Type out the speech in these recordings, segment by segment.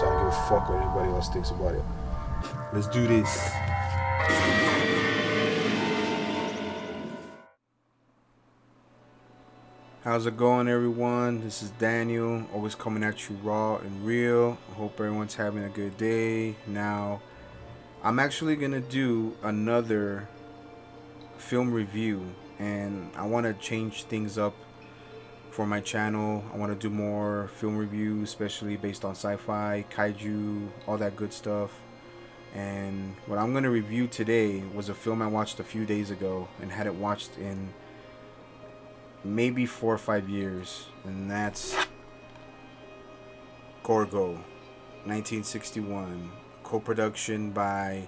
so I don't give a fuck what anybody else thinks about it. Let's do this. How's it going, everyone? This is Daniel, always coming at you raw and real. I hope everyone's having a good day. Now, I'm actually gonna do another film review, and I want to change things up for my channel. I want to do more film reviews, especially based on sci-fi, kaiju, all that good stuff. And what I'm gonna review today was a film I watched a few days ago and hadn't watched in maybe 4 or 5 years, and that's Gorgo, 1961, co-production by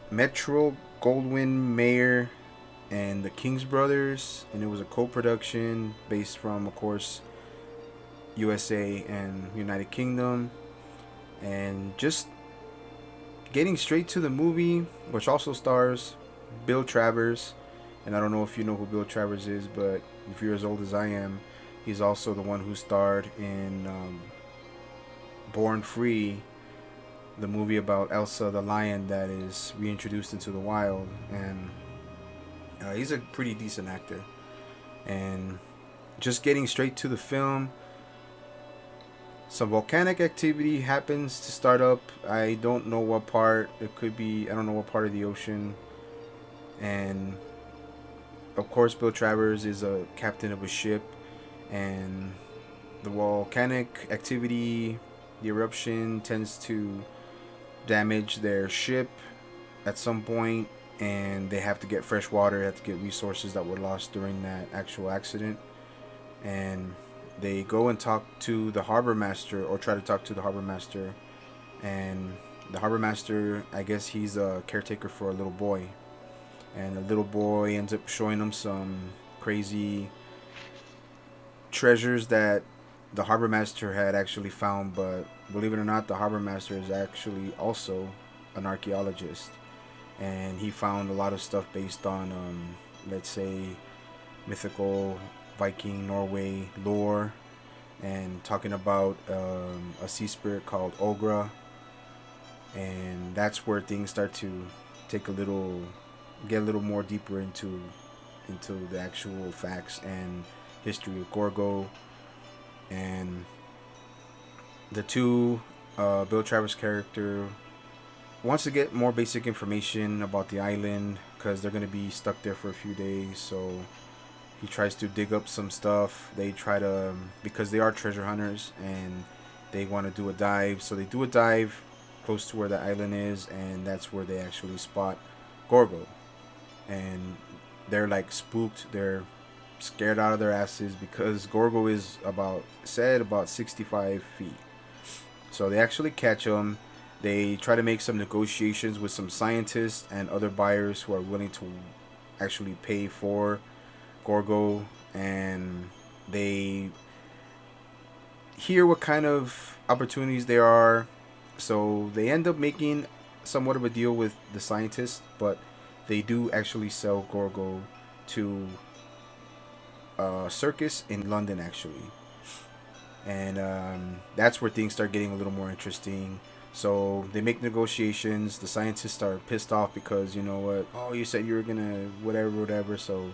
Metro Goldwyn Mayer and the Kings brothers, and it was a co-production based from, of course, USA and United Kingdom. And just getting straight to the movie, which also stars Bill Travers. And I don't know if you know who Bill Travers is, but if you're as old as I am, he's also the one who starred in Born Free, the movie about Elsa the lion that is reintroduced into the wild. And he's a pretty decent actor. And just getting straight to the film, some volcanic activity happens to start up. I don't know what part. It could be, I don't know what part of the ocean. And of course, Bill Travers is a captain of a ship, and the volcanic activity, the eruption, tends to damage their ship at some point, and they have to get fresh water, they have to get resources that were lost during that actual accident. And they go and talk to the harbor master, or try to talk to the harbor master, and the harbor master, I guess he's a caretaker for a little boy. And the little boy ends up showing them some crazy treasures that the harbor master had actually found. But believe it or not, the harbor master is actually also an archaeologist. And he found a lot of stuff based on, let's say, mythical Viking Norway lore. And talking about a sea spirit called Ogra. And that's where things start to take get a little more deeper into the actual facts and history of Gorgo. And the two Bill Travers character wants to get more basic information about the island, because they're going to be stuck there for a few days. So he tries to dig up some stuff. They try to, because they are treasure hunters, and they want to do a dive. So they do a dive close to where the island is, and that's where they actually spot Gorgo. And they're like spooked, they're scared out of their asses, because Gorgo is about 65 feet. So they actually catch him. They try to make some negotiations with some scientists and other buyers who are willing to actually pay for Gorgo, and they hear what kind of opportunities there are. So they end up making somewhat of a deal with the scientists, but they do actually sell Gorgo to a circus in London, actually. And that's where things start getting a little more interesting. So they make negotiations. The scientists are pissed off because, you know what, oh, you said you were gonna whatever. So,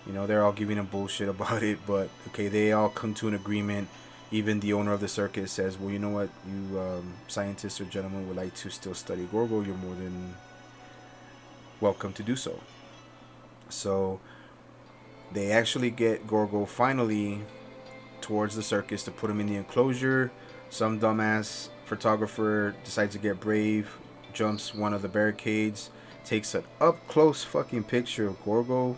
you know, they're all giving them bullshit about it. But okay, they all come to an agreement. Even the owner of the circus says, well, you know what, you scientists or gentlemen would like to still study Gorgo, you're more than welcome to do so. So they actually get Gorgo finally towards the circus to put him in the enclosure. Some dumbass photographer decides to get brave, jumps one of the barricades, takes an up close fucking picture of Gorgo,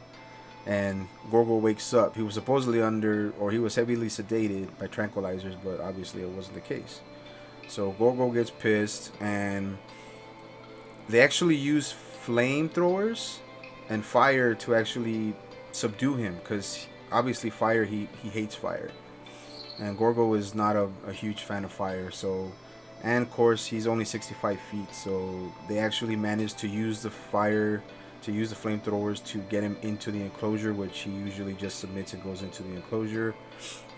and Gorgo wakes up. He was supposedly he was heavily sedated by tranquilizers, but obviously it wasn't the case. So Gorgo gets pissed, and they actually use flamethrowers and fire to actually subdue him, because obviously fire, he hates fire, and Gorgo is not a huge fan of fire. So, and of course he's only 65 feet, so they actually managed to use the flamethrowers to get him into the enclosure, which he usually just submits and goes into the enclosure.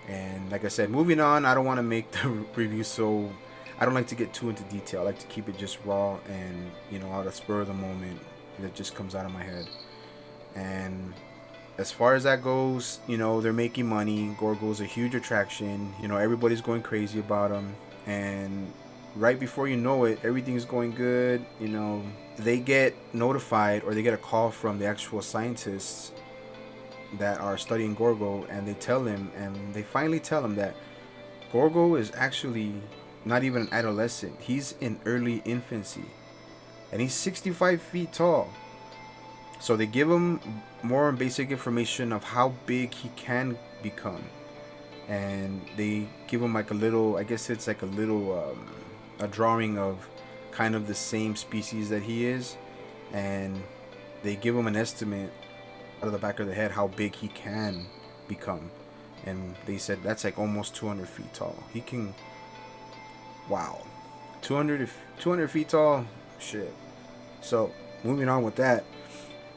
And like I said, moving on, I don't want to make the review so I don't like to get too into detail. I like to keep it just raw and, out of spur of the moment that just comes out of my head. And as far as that goes, they're making money. Gorgo's a huge attraction. Everybody's going crazy about him. And right before you know it, everything's going good. They get notified, or they get a call from the actual scientists that are studying Gorgo, and they finally tell him that Gorgo is actually not even an adolescent. He's in early infancy, and he's 65 feet tall. So they give him more basic information of how big he can become, and they give him like a little, I guess it's like a little a drawing of kind of the same species that he is, and they give him an estimate out of the back of the head how big he can become. And they said that's like almost 200 feet tall. He can, wow, 200 feet tall, shit. So moving on with that,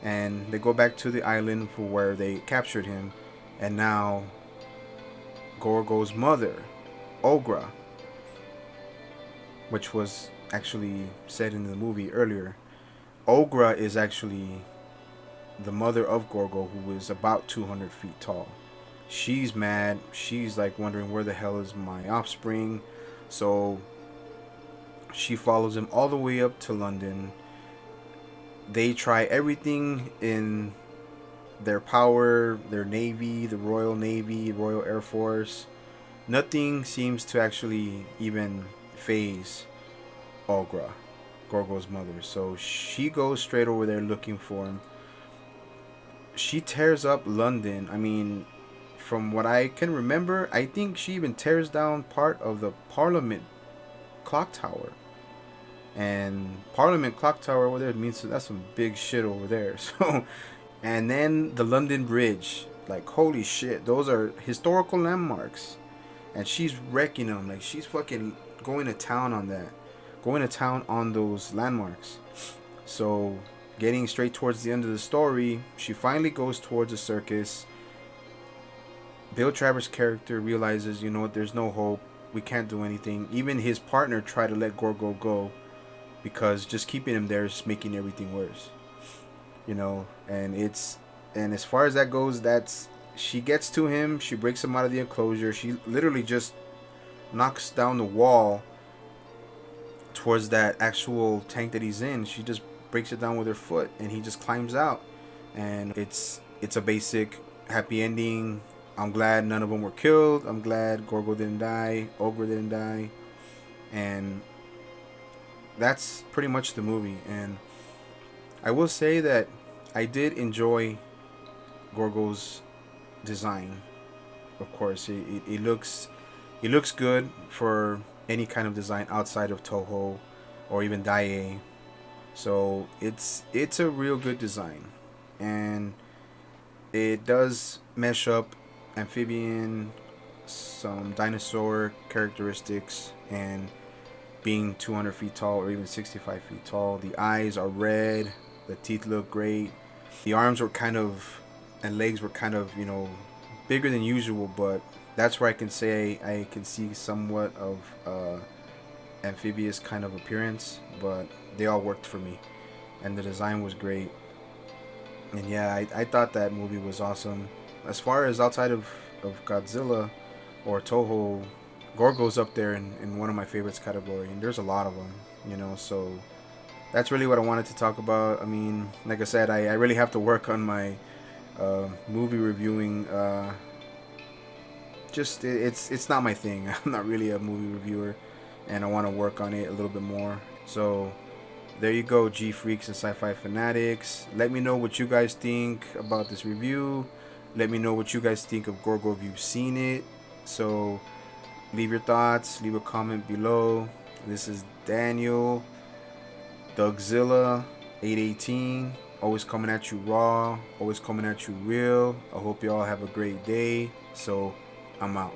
and they go back to the island for where they captured him, and now Gorgo's mother, Ogra, which was actually said in the movie earlier, Ogra is actually the mother of Gorgo, who is about 200 feet tall. She's mad. She's like wondering, where the hell is my offspring? So she follows him all the way up to London. They try everything in their power, their navy, the Royal Navy, Royal Air Force. Nothing seems to actually even phase Ogra, Gorgo's mother. So she goes straight over there looking for him. She tears up London. I mean, from what I can remember, I think she even tears down part of the Parliament clock tower. And Parliament clock tower over there means that's some big shit over there. So, and then the London Bridge, like holy shit, those are historical landmarks, and she's wrecking them. Like she's fucking going to town on that, going to town on those landmarks. So, getting straight towards the end of the story, she finally goes towards the circus. Bill Travers' character realizes, there's no hope. We can't do anything. Even his partner tried to let Gorgo go, because just keeping him there is making everything worse. And as far as that goes, she gets to him. She breaks him out of the enclosure. She literally just knocks down the wall towards that actual tank that he's in. She just breaks it down with her foot, and he just climbs out. And it's a basic happy ending. I'm glad none of them were killed. I'm glad Gorgo didn't die. Ogra didn't die. And that's pretty much the movie. And I will say that I did enjoy Gorgo's design. Of course, it looks good for any kind of design outside of Toho or even Daiei. So it's a real good design, and it does mesh up amphibian, some dinosaur characteristics, and being 200 feet tall or even 65 feet tall. The eyes are red, the teeth look great, the arms were and legs were kind of bigger than usual, but that's where I can say I can see somewhat of amphibious kind of appearance, but they all worked for me, and the design was great. And yeah, I thought that movie was awesome. As far as outside of Godzilla or Toho, Gorgo's up there in one of my favorites category, and there's a lot of them, so that's really what I wanted to talk about. I mean, like I said, I really have to work on my movie reviewing. It's not my thing. I'm not really a movie reviewer, and I want to work on it a little bit more. So there you go, G Freaks and Sci-Fi Fanatics. Let me know what you guys think about this review. Let me know what you guys think of Gorgo if you've seen it. So leave your thoughts, leave a comment below. This is Daniel, Dougzilla 818, always coming at you raw, always coming at you real. I hope y'all have a great day. So I'm out.